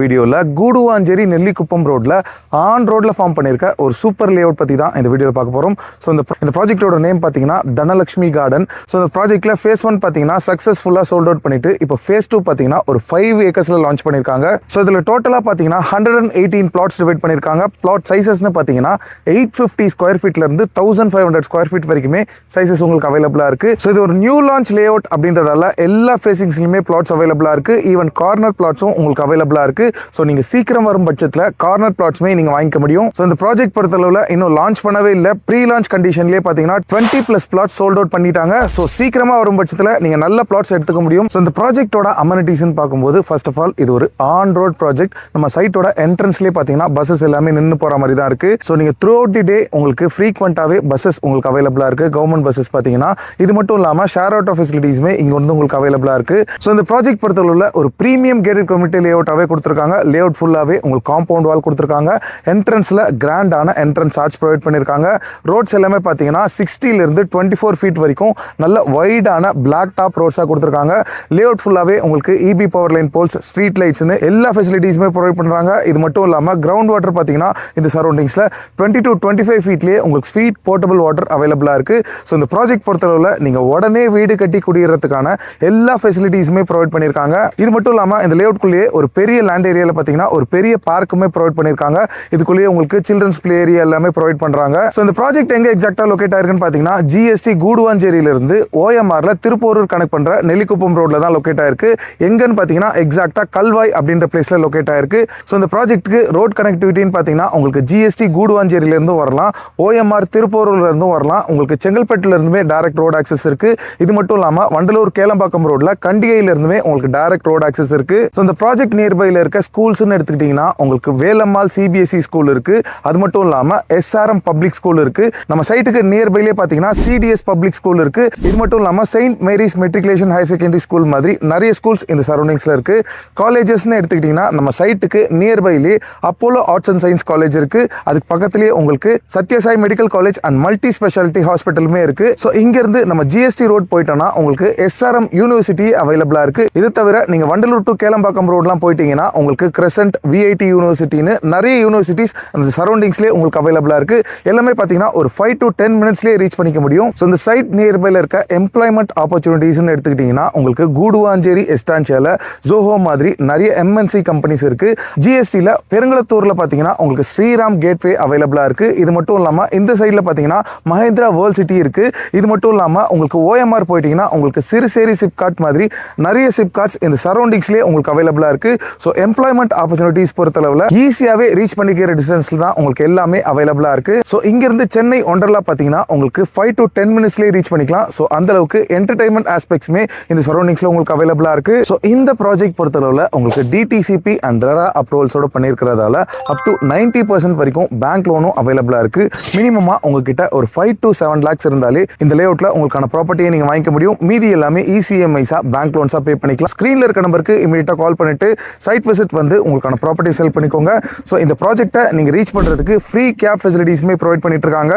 வீடியோல கூடுவாஞ்சேரி நெல்லிக்குப்பம் ரோட்ல ஆன் ரோட்ல ஃபார்ம் பண்ணிருக்க ஒரு சூப்பர் லேஅவுட் பத்தி தான் இந்த வீடியோல பார்க்க போறோம். ஸோ இந்த ப்ராஜெக்டோட நேம் பார்த்தீங்கன்னா தனலட்சுமி கார்டன். ஸோ இந்த ப்ராஜெக்ட்ல ஃபேஸ் 1 பார்த்தீங்கன்னா சக்ஸஸ்ஃபுல்லாக சோல்ட் அவுட் பண்ணிட்டு இப்போ ஃபேஸ் 2 பார்த்தீங்கன்னா ஒரு 5 ஏக்கர்ஸ்ல லான்ச் பண்ணிருக்காங்க. ஸோ இதில் டோட்டலாக பார்த்தீங்கன்னா 118 பிளாட்ஸ் டிவைட் பண்ணிருக்காங்க. பிளாட் சைசஸ்னு பார்த்தீங்கன்னா 850 ஸ்கொயர் ஃபீட்ல இருந்து 1500 ஸ்கொயர் ஃபீட் வரைக்குமே சைசஸ் உங்களுக்கு அவைலபிளா இருக்கு. ஸோ இது ஒரு நியூ லான்ச் லேஅவுட் அப்படின்றதால எல்லா ஃபேசிங்ஸ்லயுமே பிளாட்ஸ் அவைலபிளா இருக்கு. ஈவன் கார்னர் பிளாட்ஸும் உங்களுக்கு அவைலபிளா இருக்கு. ஸோ நீங்கள் சீக்கிரம் வரும் பட்சத்தில் கார்னர் பிளாட்ஸுமே நீங்கள் வாங்கிக்க முடியும். ஸோ இந்த ப்ராஜெக்ட் பொறுத்தளவில் இன்னும் லான்ச் பண்ணவே இல்லை. ப்ரீ லான்ச் கண்டிஷன்லேயே பார்த்தீங்கன்னா 20+ பிளாட்ஸ் சோல்ட் அவுட் பண்ணிட்டாங்க. ஸோ சீக்கிரமாக வரும் பட்சத்தில் நீங்கள் நல்ல பிளாட்ஸ் எடுத்துக்க முடியும். ஸோ இந்த ப்ராஜெக்டோட அமெனிட்டிஸ்ன்னு பார்க்கும்போது ஃபர்ஸ்ட் ஆஃப் ஆல் இது ஒரு ஆன் ரோட் ப்ராஜெக்ட். நம்ம சைட்டோட என்ட்ரன்ஸ்லேயே பார்த்தீங்கன்னா பஸ்ஸஸ் எல்லாமே நின்று போகிற மாதிரி தான் இருக்குது. ஸோ நீங்கள் த்ரூ அவுட் தி டே உங்களுக்கு ஃப்ரீக்வெண்ட்டாகவே பஸ்ஸஸ் உங்களுக்கு அவைலபிளாக இருக்குது. கவர்மெண்ட் பஸ்ஸஸ் பார்த்தீங்கன்னா இது மட்டும் இல்லாமல் ஷேர் ஆட்டோ ஃபெசிலிட்டிஸுமே இங்கே வந்து உங்களுக்கு அவைலபிளாக இருக்குது. ஸோ இந்த ப்ராஜெக்ட் பொறுத்தளவில் ஒரு ப்ரீமியம் கேட்டட் கம்யூனிட்டி லேஅவுட்டாகவே கொடுத்துருக்காங்க. லேஅவுட் ஃபுல்லாகவே உங்களுக்கு காம்பவுண்ட் வால் கொடுத்துருக்காங்க. என்ட்ரன்ஸில் கிராண்டான என்ட்ரன்ஸ் ஆர்ச் ப்ரொவைட் பண்ணியிருக்காங்க. ரோட்ஸ் எல்லாமே பார்த்தீங்கன்னா 60 24 ஃபீட் வரைக்கும் நல்ல வைடான பிளாக் டாப் ரோட்ஸாக கொடுத்துருக்காங்க. லேஅவுட் ஃபுல்லாகவே உங்களுக்கு EB power line poles, street லைட்ஸ்னு எல்லா ஃபெசிலிட்டிஸுமே ப்ரொவைட் பண்ணுறாங்க. இது மட்டும் இல்லாமல் கிரவுண்ட் வாட்டர் பார்த்தீங்கன்னா இந்த சரௌண்டிங்ஸில் 20 to 25 ஃபீட்லேயே உங்களுக்கு ஸ்வீட் போர்ட்டபிள் வாட்டர் அவைலபிளாக இருக்குது. ஸோ இந்த ப்ராஜெக்ட் பொறுத்தளவில் நீங்கள் உடனே வீடு கட்டி குடியேறதுக்கான எல்லா ஃபெசிலிட்டிஸுமே ப்ரொவைட் பண்ணியிருக்காங்க. இது மட்டும் இல்லாமல் இந்த லேஅவுட்குள்ளேயே ஒரு பெரிய லேண்ட் ஏரியாவில் பார்த்தீங்கன்னா ஒரு பெரிய பார்க்குமே ப்ரொவைட் பண்ணியிருக்காங்க. இதுக்குள்ளேயே உங்களுக்கு சில்ட்ரன்ஸ் பிளே ஏரியா எல்லாமே ப்ரொவைட் பண்ணுறாங்க. ஸோ இந்த ப்ராஜெக்ட் எங்கே எக்ஸாக்டாக லொக்கேட் ஆயிருக்குன்னு பார்த்தீங்கன்னா ஜிஎஸ்டி கூடுவாஞ்சேரியிலிருந்து ஓஎம்ஆர்ல திருப்பூரூர் கனெக்ட் பண்ணுற நெல்லிக்குப்பம் ரோட்ல தான் லொக்கேட் ஆயிருக்கு. எங்கன்னு பார்த்தீங்கன்னா எக்ஸாக்டாக கல்வாய் அப்படின்ற பிளேஸ்ல லொக்கேட் ஆயிருக்கு. ஸோ இந்த ப்ராஜெக்ட்டுக்கு ரோட் கனெக்டிவிட்டின்னு பார்த்தீங்கன்னா உங்களுக்கு ஜிஎஸ்டி கூடுவாஞ்சேரியிலிருந்தும் வரலாம், ஓஎம்ஆர் திருப்பூரூர்ல இருந்தும் வரலாம், உங்களுக்கு செங்கல்பட்டுல இருந்துமே டைரக்ட் ரோட் ஆக்சஸ் இருக்கு. இது மட்டும் இல்லாமல் வண்டலூர் கேளம்பாக்கம் ரோட்ல கண்டிகையில இருந்துமே உங்களுக்கு டைரக்ட் ரோட் ஆக்சஸ் இருக்கு. ஸோ இந்த ப்ராஜெக்ட் நியர்பைல இருக்க ஸ்கூல்ஸ்னு எடுத்துக்கிட்டீங்கன்னா உங்களுக்கு வேலம்மாள் சிபிஎஸ்இ ஸ்கூல் இருக்கு. அது மட்டும் இல்லாமல் எஸ்ஆர்எம் பப்ளிக் ஸ்கூல் இருக்கு. நம்ம சைட்டுக்கு நியர்பைலே பார்த்தீங்கன்னா சிடிஎஸ் பப்ளிக் ஸ்கூல் இருக்கு. இது மட்டும் இல்லாமல் Saint Mary's matriculation higher secondary school மாதிரி நிறைய ஸ்கூல்ஸ் இந்த சரௌண்டிங்ஸ்ல இருக்கு. காலேஜஸ்னு எடுத்துக்கிட்டீங்கன்னா நம்ம சைட்டுக்கு நியர்பைலே Apollo arts and science college இருக்கு. அதுக்கு பக்கத்துலேயே உங்களுக்கு Sathya Sai medical college and multi specialty ஹாஸ்பிட்டலுமே இருக்கு. ஸோ இங்கிருந்து நம்ம ஜிஎஸ்டி ரோட் போயிட்டோம்னா உங்களுக்கு எஸ்ஆர்எம் யூனிவர்சிட்டி அவைலபிளா இருக்கு. இது தவிர நீங்க வண்டலூர் டு கேளம்பாக்கம் ரோட்லாம் போயிட்டீங்கன்னா உங்களுக்கு கிரசன்ட் விஐடி யூனிவர்சிட்டின்னு நிறைய யூனிவர்சிட்டிஸ் அந்த சரௌண்டிங்ஸ்லேயே உங்களுக்கு அவைலபிளா இருக்கு. எல்லாமே பார்த்தீங்கன்னா ஒரு 5 to 10 மினிட்ஸ்லேயே ரீச் பண்ணிக்க முடியும். ஸோ இந்த சைட் நியர்பைல இருக்க எம்ப்ளாய்மெண்ட் ஆப்பர்ச்சுனிட்டிஸ்னு எடுத்துக்கிட்டீங்கன்னா உங்களுக்கு கூடுவாஞ்சேரி எஸ்டான்ஷியால ஜோஹோ மாதிரி நிறைய எம்என்சி கம்பெனிஸ் இருக்கு. ஜிஎஸ்டியில் பெருங்குளத்தூர்ல பார்த்தீங்கன்னா உங்களுக்கு ஸ்ரீராம் கேட்வே அவைலபிளா இருக்கு. இது மட்டும் இல்லாமல் இந்த சைடில் பார்த்தீங்கன்னா மஹேந்திரா வேர்ல்ட் சிட்டி இருக்கு. இது மட்டும் இல்லாமல் உங்களுக்கு ஓஎம்ஆர் போயிட்டீங்கன்னா உங்களுக்கு சிறுசேரி சிப்கார்ட் மாதிரி நிறைய சிப்கார்ட்ஸ் இந்த சரௌண்டிங்ஸ்லேயே உங்களுக்கு அவைலபிளா இருக்கு. ஸோ எம்ப்ளாய்மெண்ட் ஆப்பர்ச்சுனிட்டிஸ் பொறுத்தளவில் ஈஸியாகவே ரீச் பண்ணிக்கிற டிஸ்டன்ஸ்ல தான் உங்களுக்கு எல்லாமே அவைலபிளா இருக்கு. ஸோ இங்கிருந்து சென்னை ஒண்டர்லா பார்த்தீங்கன்னா உங்களுக்கு 5 to 10 மினிட்ஸ்லேயே ரீச் பண்ணிக்கலாம். ஸோ அந்த அளவுக்கு என்டர்டைன்மெண்ட் ஆஸ்பெக்ட்ஸ்மே இந்த சரௌண்டிங்ஸ்ல உங்களுக்கு அவைலபிளா இருக்கு. ஸோ இந்த ப்ராஜெக்ட் பொறுத்தளவில் உங்களுக்கு டிடிசிபி அண்ட் ரெரா அப்ரூவல்ஸோட பண்ணியிருக்கிறதால அப் டு 90% வரைக்கும் பேங்க் லோனும் அவைலபிளா இருக்கு. மினிமமா உங்ககிட்ட ஒரு 5 to 7 lakhs இருந்தாலே இந்த லேஅவுட்ல உங்களுக்கான ப்ராப்பர்ட்டியை நீங்க வாங்கிக்க முடியும். மீதி எல்லாமே இசிஎம்ஐஸா பேங்க் லோன்ஸா பே பண்ணிக்கலாம். ஸ்கிரீன்ல இருக்க நம்பருக்கு இமீடியட்டா கால் பண்ணிட்டு சைட் விசிட் வந்து உங்களுக்கான ப்ராப்பர்ட்டி செல் பண்ணிக்கோங்க. ஸோ இந்த ப்ராஜெக்ட்டை நீங்க ரீச் பண்றதுக்கு ஃப்ரீ கேப் ஃபெசிலிட்டிஸ்மே ப்ரொவைட் பண்ணிட்டு இருக்காங்க.